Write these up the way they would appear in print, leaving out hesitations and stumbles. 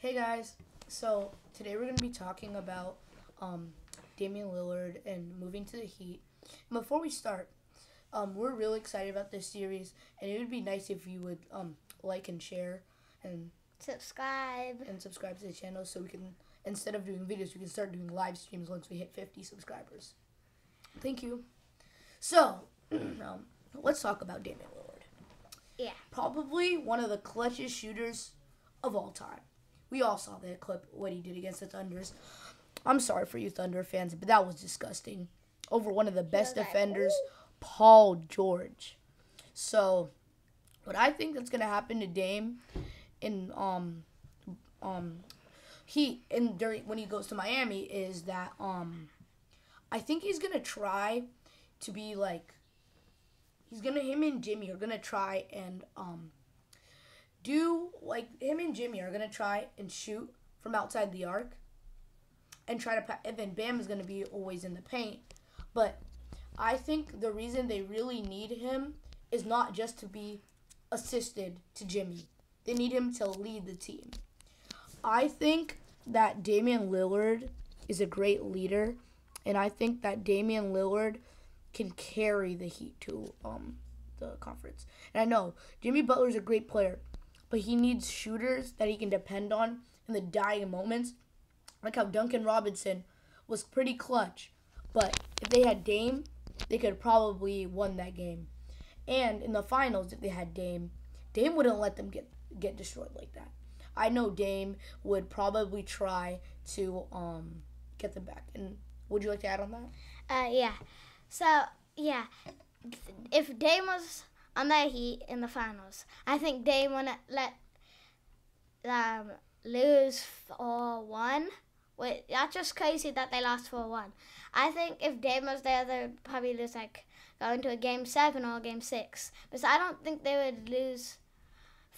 Hey guys, so today we're going to be talking about Damian Lillard and moving to the Heat. And before we start, we're really excited about this series, and it would be nice if you would like and share and Subscribe. subscribe to the channel so we can, instead of doing videos, we can start doing live streams once we hit 50 subscribers. Thank you. So, let's talk about Damian Lillard. Yeah. Probably one of the clutchest shooters of all time. We all saw that clip, what he did against the Thunders. I'm sorry for you Thunder fans, but that was disgusting. Over one of the best defenders, Paul George. So, what I think that's gonna happen to Dame in when he goes to Miami is that I think he's gonna try to be like him and Jimmy are gonna try and him and Jimmy are going to try and shoot from outside the arc and try to and then Bam is going to be always in the paint. But I think the reason they really need him is not just to be assisted to Jimmy. They need him to lead the team. I think that Damian Lillard is a great leader, and I think that Damian Lillard can carry the Heat to the conference. And I know Jimmy Butler's a great player, but he needs shooters that he can depend on in the dying moments. Like how Duncan Robinson was pretty clutch. But if they had Dame, they could have probably won that game. And in the finals, if they had Dame wouldn't let them get destroyed like that. I know Dame would probably try to get them back. And would you like to add on that? Yeah. So, yeah. If Dame was on the Heat in the finals, I think Dame wouldn't let them lose 4-1. Wait, that's just crazy that they lost 4-1. I think if Dame was there, they would probably lose, go into a Game 7 or a Game 6. Because I don't think they would lose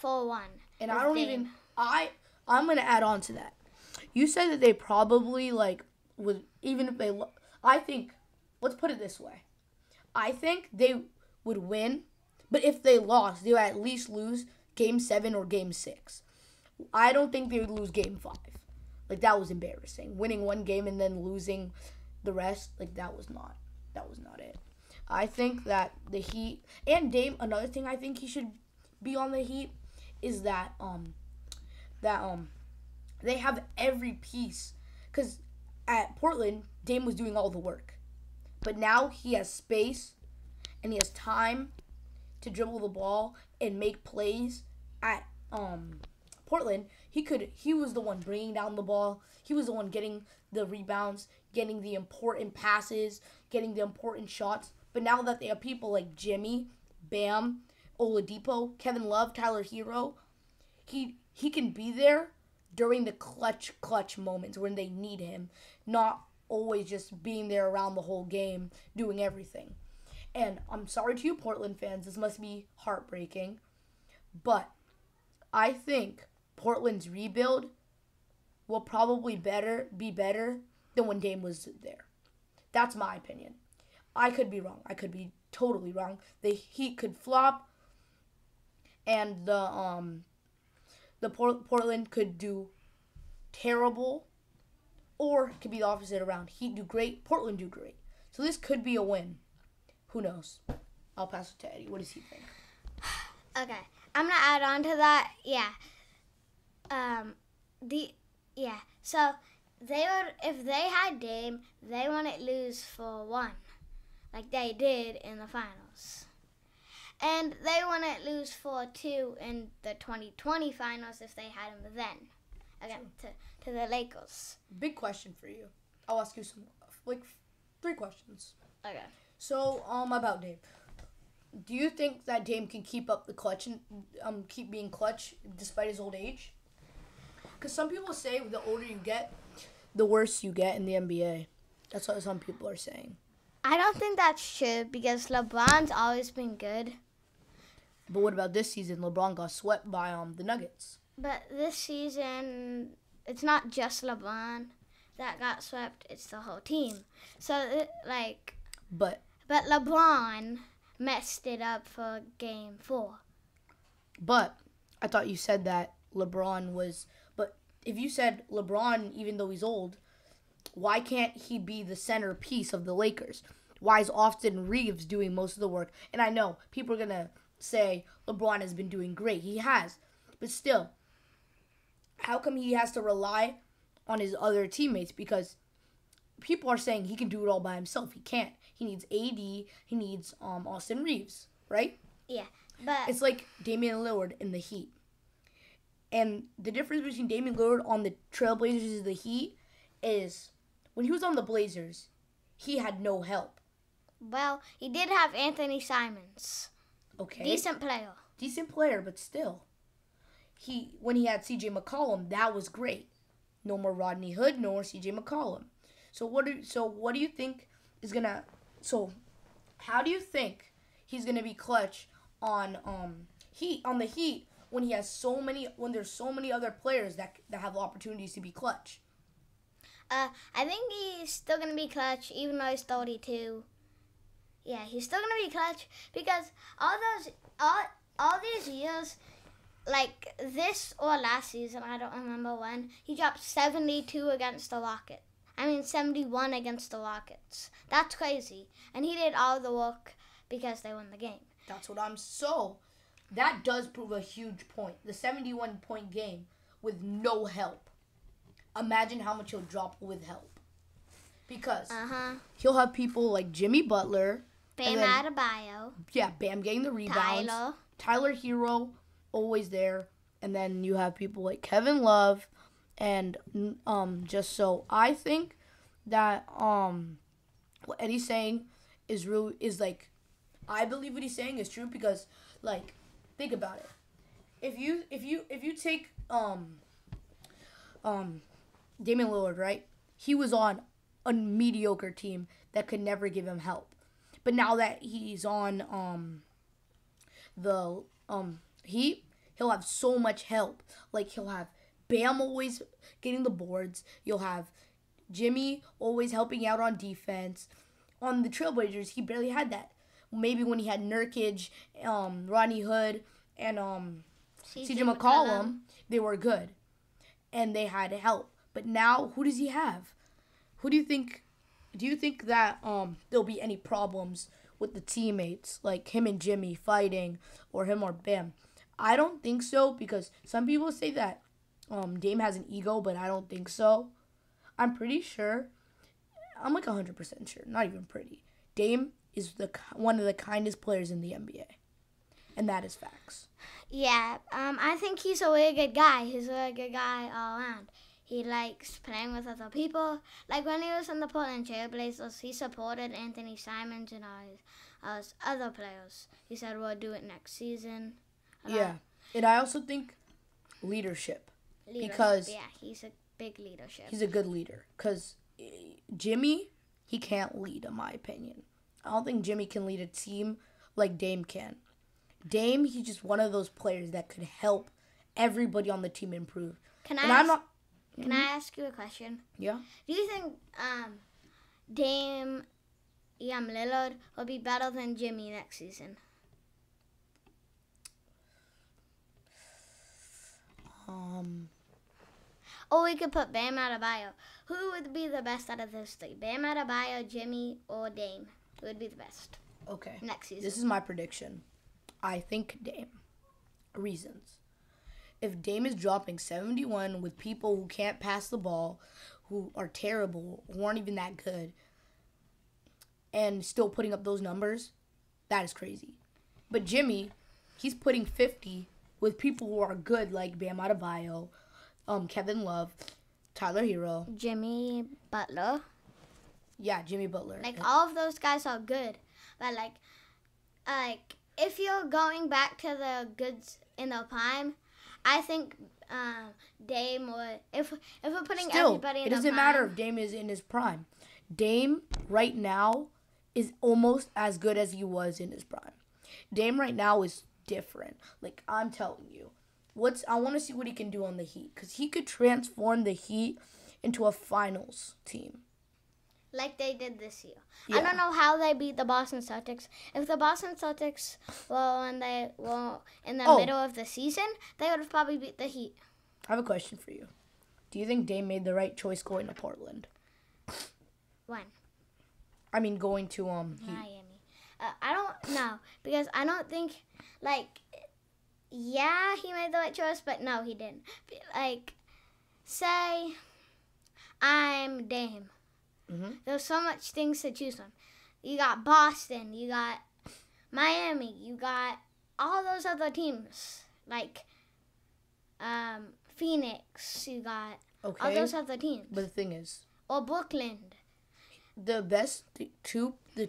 4-1. And I don't Dame. I'm going to add on to that. You said that they probably, would, even if they, I think, let's put it this way. I think they would win, but if they lost, they would at least lose Game 7 or Game 6. I don't think they would lose Game 5. That was embarrassing. Winning one game and then losing the rest, that was not it. I think that the Heat and Dame, another thing I think he should be on the Heat is that they have every piece. Because at Portland, Dame was doing all the work. But now he has space and he has time to dribble the ball and make plays. At Portland, he was the one bringing down the ball. He was the one getting the rebounds, getting the important passes, getting the important shots. But now that they have people like Jimmy, Bam, Oladipo, Kevin Love, Tyler Hero, he can be there during the clutch moments when they need him, not always just being there around the whole game, doing everything. And I'm sorry to you Portland fans, this must be heartbreaking, but I think Portland's rebuild will probably be better than when Dame was there. That's my opinion. I could be wrong. I could be totally wrong. The Heat could flop, and the Portland could do terrible, or it could be the opposite around. Heat do great, Portland do great. So this could be a win. Who knows? I'll pass it to Eddie. What does he think? Okay. I'm going to add on to that. Yeah. So if they had Dame, they wouldn't lose 4-1 like they did in the finals. And they wouldn't lose 4-2 in the 2020 finals if they had him then. Again, to the Lakers. Big question for you. I'll ask you some, 3 questions. Okay. So, about Dame. Do you think that Dame can keep up the clutch and keep being clutch despite his old age? Because some people say the older you get, the worse you get in the NBA. That's what some people are saying. I don't think that's true because LeBron's always been good. But what about this season? LeBron got swept by the Nuggets. But this season, it's not just LeBron that got swept. It's the whole team. So, But LeBron messed it up for Game 4. But I thought you said that LeBron was... But if you said LeBron, even though he's old, why can't he be the centerpiece of the Lakers? Why is Austin Reeves doing most of the work? And I know people are going to say LeBron has been doing great. He has. But still, how come he has to rely on his other teammates? Because people are saying he can do it all by himself. He can't. He needs AD. He needs Austin Reeves, right? Yeah, but It's like Damian Lillard in the Heat. And the difference between Damian Lillard on the Trailblazers and the Heat is when he was on the Blazers, he had no help. well, he did have Anthony Simons. Okay. Decent player. Decent player, but still. When he had CJ McCollum, that was great. No more Rodney Hood, no more CJ McCollum. So what do you think is gonna how do you think he's gonna be clutch on the Heat when there's so many other players that have opportunities to be clutch? I think he's still gonna be clutch, even though he's 32. Yeah, he's still gonna be clutch because all these years, like this or last season, I don't remember when, he dropped 72 against the Rockets. 71 against the Rockets. That's crazy. And he did all the work because they won the game. That does prove a huge point. The 71-point game with no help. Imagine how much he'll drop with help. Because he'll have people like Jimmy Butler. Bam Adebayo. Yeah, Bam getting the rebounds. Tyler Hero, always there. And then you have people like Kevin Love. And I think that what Eddie's saying is like, I believe what he's saying is true because, like, think about it. If you take Damian Lillard, right? He was on a mediocre team that could never give him help. But now that he's on the Heat, he'll have so much help. Like, he'll have Bam always getting the boards. You'll have Jimmy always helping out on defense. On the Trailblazers, he barely had that. Maybe when he had Nurkic, Rodney Hood, and CJ McCollum, they were good. And they had help. But now, who does he have? Who do you think? Do you think that there'll be any problems with the teammates, like him and Jimmy fighting, or him or Bam? I don't think so, because some people say that Dame has an ego, but I don't think so. I'm pretty sure. I'm like 100% sure. Not even pretty. Dame is one of the kindest players in the NBA. And that is facts. Yeah, I think he's a really good guy. He's a really good guy all around. He likes playing with other people. Like when he was in the Portland Trailblazers, he supported Anthony Simons and all his other players. He said, we'll do it next season. Yeah. And I also think leadership. Because yeah, he's a big leadership. He's a good leader. Because Jimmy, he can't lead, in my opinion. I don't think Jimmy can lead a team like Dame can. Dame, he's just one of those players that could help everybody on the team improve. Can I ask you a question? Yeah. Do you think Dame Lillard will be better than Jimmy next season? Or we could put Bam Adebayo. Who would be the best out of those three? Bam Adebayo, Jimmy, or Dame? Who would be the best? Okay. Next season. This is my prediction. I think Dame. Reasons. If Dame is dropping 71 with people who can't pass the ball, who are terrible, who aren't even that good, and still putting up those numbers, that is crazy. But Jimmy, he's putting 50 with people who are good, like Bam Adebayo, Kevin Love, Tyler Hero, Jimmy Butler. Yeah, Jimmy Butler. Like, all of those guys are good. But, like if you're going back to the goods in the prime, I think Dame would. If we're putting everybody in the prime. It doesn't matter if Dame is in his prime. Dame, right now, is almost as good as he was in his prime. Dame right now is different. Like, I'm telling you. I want to see what he can do on the Heat. Because he could transform the Heat into a finals team. Like they did this year. Yeah. I don't know how they beat the Boston Celtics. If the Boston Celtics were in the middle of the season, they would have probably beat the Heat. I have a question for you. Do you think Dame made the right choice going to Portland? When? I mean, going to Heat. Miami. I don't know because I don't think yeah, he made the right choice, but no, he didn't. Like, say I'm Dame. Mm-hmm. There's so much things to choose from. You got Boston, you got Miami, you got all those other teams like Phoenix. You got all those other teams. But the thing is, or Brooklyn. The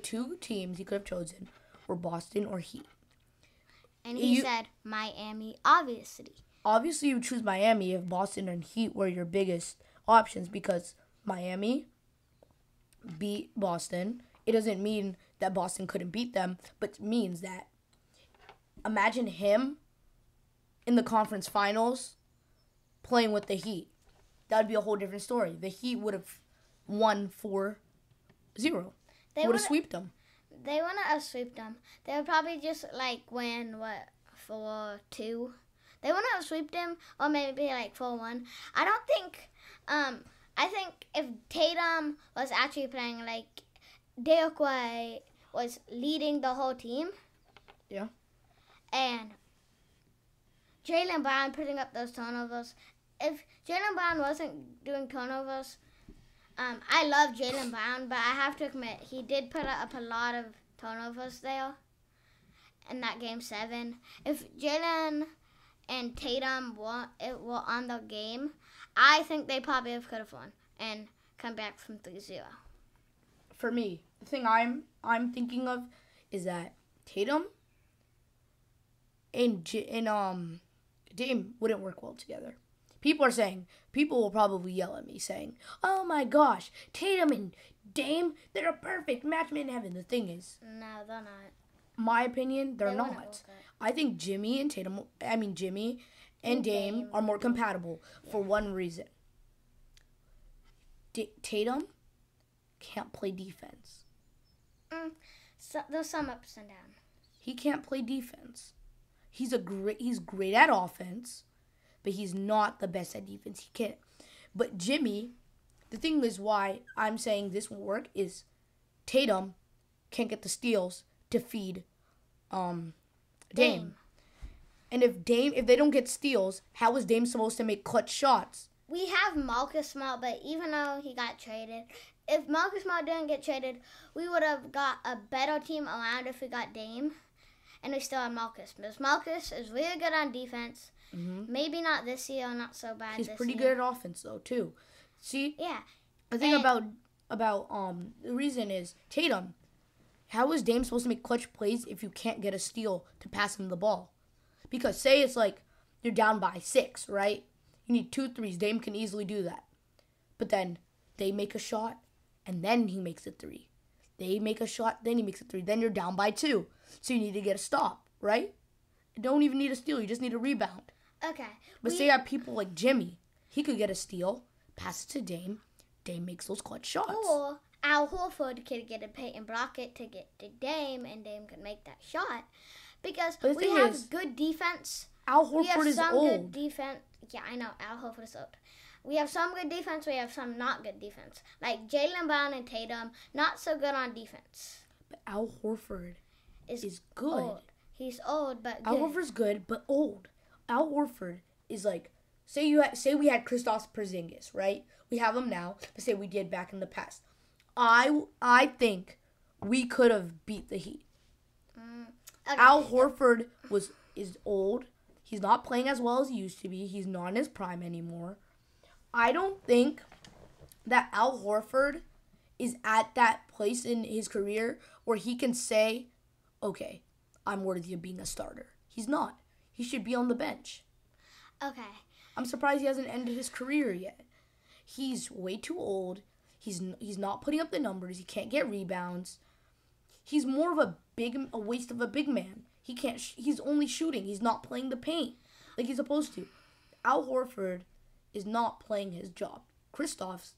two teams he could have chosen were Boston or Heat. And he said Miami, obviously. Obviously, you would choose Miami if Boston and Heat were your biggest options because Miami beat Boston. It doesn't mean that Boston couldn't beat them, but it means that imagine him in the conference finals playing with the Heat. That would be a whole different story. The Heat would have won 4-0. They would have swept them. They wouldn't have swept them. They would probably just win 4-2. They wouldn't have swept them, or maybe 4-1. I don't think. I think if Tatum was actually playing, Derek White was leading the whole team. Yeah. And Jaylen Brown putting up those turnovers. If Jaylen Brown wasn't doing turnovers, I love Jaylen Brown, but I have to admit, he did put up a lot of turnovers there in that Game 7. If Jaylen and Tatum were on the game, I think they probably could have won and come back from 3-0. For me, the thing I'm thinking of is that Tatum and Dame wouldn't work well together. People will probably yell at me saying, "Oh my gosh, Tatum and Dame, they're a perfect match made in heaven." The thing is, no, they're not. My opinion, they're not. I think Jimmy and Dame are more compatible for one reason. Tatum can't play defense. So there's some ups and downs. He can't play defense. He's great at offense, but he's not the best at defense. He can't. But Jimmy, the thing is why I'm saying this won't work is Tatum can't get the steals to feed Dame. And if they don't get steals, how is Dame supposed to make clutch shots? We have Marcus Smart, but even though he got traded, if Marcus Smart didn't get traded, we would have got a better team around if we got Dame. And we still have Marcus. Because Marcus is really good on defense. Mm-hmm. Maybe not this year, not so bad He's this pretty year. good at offense, though, too. See? Yeah. The thing about the reason is Tatum. How is Dame supposed to make clutch plays if you can't get a steal to pass him the ball? Because say it's you're down by 6, right? You need 2 threes. Dame can easily do that. But then they make a shot, and then he makes a 3. They make a shot, then he makes a 3. Then you're down by 2. So you need to get a stop, right? You don't even need a steal. You just need a rebound. Okay. But say you have people like Jimmy. He could get a steal, pass it to Dame. Dame makes those clutch shots. Or Al Horford could get a paint and block it to get to Dame, and Dame could make that shot. Because we have good defense. Al Horford is old. Good defense. Yeah, I know. Al Horford is old. We have some good defense. We have some not good defense. Like Jaylen Brown and Tatum, not so good on defense. But Al Horford is good. Old. He's old, but good. Al Horford's good, but old. Al Horford is say we had Kristaps Porzingis, right? We have him now, but say we did back in the past. I think we could have beat the Heat. Okay. Al Horford is old. He's not playing as well as he used to be. He's not in his prime anymore. I don't think that Al Horford is at that place in his career where he can say, okay, I'm worthy of being a starter. He's not. He should be on the bench. Okay. I'm surprised he hasn't ended his career yet. He's way too old. He's not putting up the numbers. He can't get rebounds. He's more of a waste of a big man. He's only shooting. He's not playing the paint like he's supposed to. Al Horford is not playing his job. Kristaps,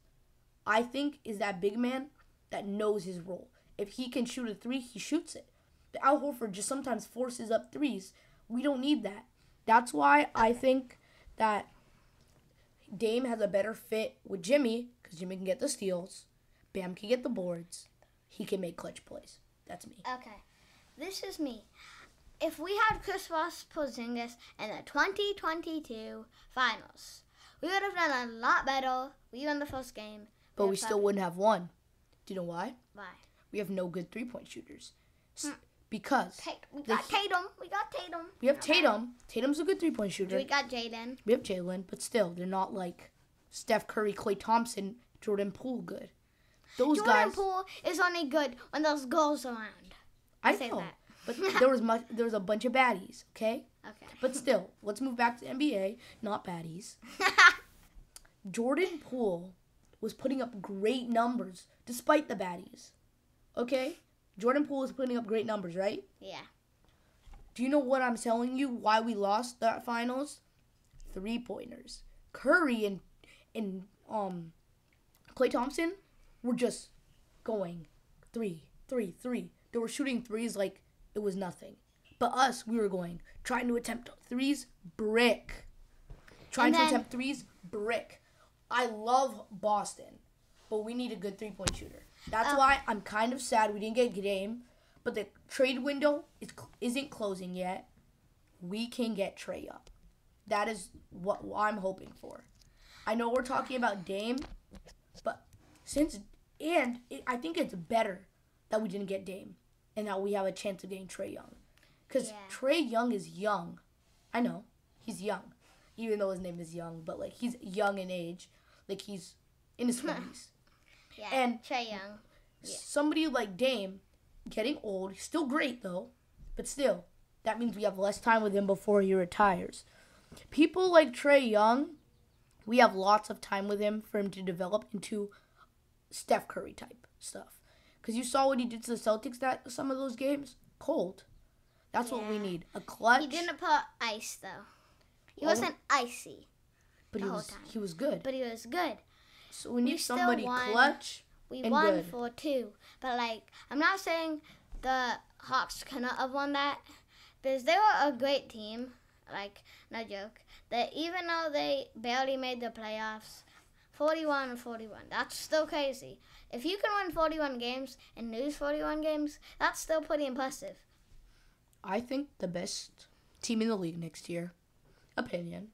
I think, is that big man that knows his role. If he can shoot a 3, he shoots it. But Al Horford just sometimes forces up 3s. We don't need that. That's why I think that Dame has a better fit with Jimmy because Jimmy can get the steals. Bam can get the boards. He can make clutch plays. That's me. Okay, this is me. If we had Kristaps Porzingis in the 2022 finals, we would have done a lot better. We won the first game. But we still wouldn't have won. Do you know why? Why? We have no good three-point shooters. Because We got Tatum. we have Tatum. Tatum's a good three-point shooter. We got Jaden. We have Jalen, but still, they're not like Steph Curry, Klay Thompson, Jordan Poole good. Those Jordan guys. Poole is only good when there's girls around. I say know, that. but there was a bunch of baddies. Okay. Okay. But still, let's move back to NBA, not baddies. Jordan Poole was putting up great numbers despite the baddies. Okay? Jordan Poole was putting up great numbers, right? Yeah. Do you know what I'm telling you? Why we lost that finals? 3-pointers. Curry and Klay Thompson were just going 3. They were shooting threes like it was nothing. But us, we were trying to attempt threes, brick. Attempt threes, brick. I love Boston, but we need a good 3-point shooter. That's why I'm kind of sad we didn't get Dame, but the trade window isn't closing yet. We can get Trae Young. That is what I'm hoping for. I know we're talking about Dame, but I think it's better that we didn't get Dame and that we have a chance of getting Trae Young. Because Trae Young is young. I know, he's young. Even though his name is Young, but like he's young in age. Like he's in his 20s. Yeah, and Trae Young. Somebody like Dame, getting old, he's still great though, but still, that means we have less time with him before he retires. People like Trae Young, we have lots of time with him for him to develop into Steph Curry type stuff. Because you saw what he did to the Celtics some of those games? Cold. That's what we need. A clutch. He didn't put ice though. He wasn't icy. But the whole time. He was good. But he was good. So we need somebody clutch. We and won good. 4-2. But, like, I'm not saying the Hawks cannot have won that. Because they were a great team. Like, no joke. That even though they barely made the playoffs, 41-41. That's still crazy. If you can win 41 games and lose 41 games, that's still pretty impressive. I think the best team in the league next year, opinion,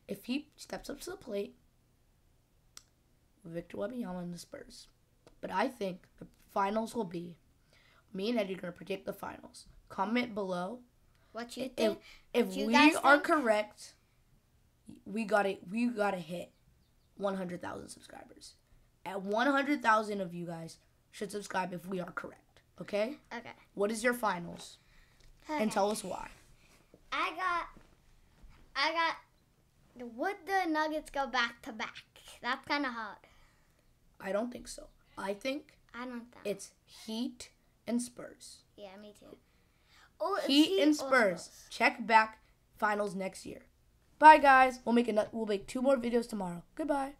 if he steps up to the plate, Victor Wembanyama and the Spurs. But I think the finals will be, me and Eddie are going to predict the finals. Comment below. What you think? If we are correct, we gotta hit 100,000 subscribers. At 100,000 of you guys should subscribe if we are correct. Okay? Okay. What is your finals? Okay. And tell us why. I got. Would the Nuggets go back to back? That's kind of hard. I don't think so. I don't think it's Heat and Spurs. Yeah, me too. Or Heat and Spurs. Check back finals next year. Bye guys. We'll make 2 more videos tomorrow. Goodbye.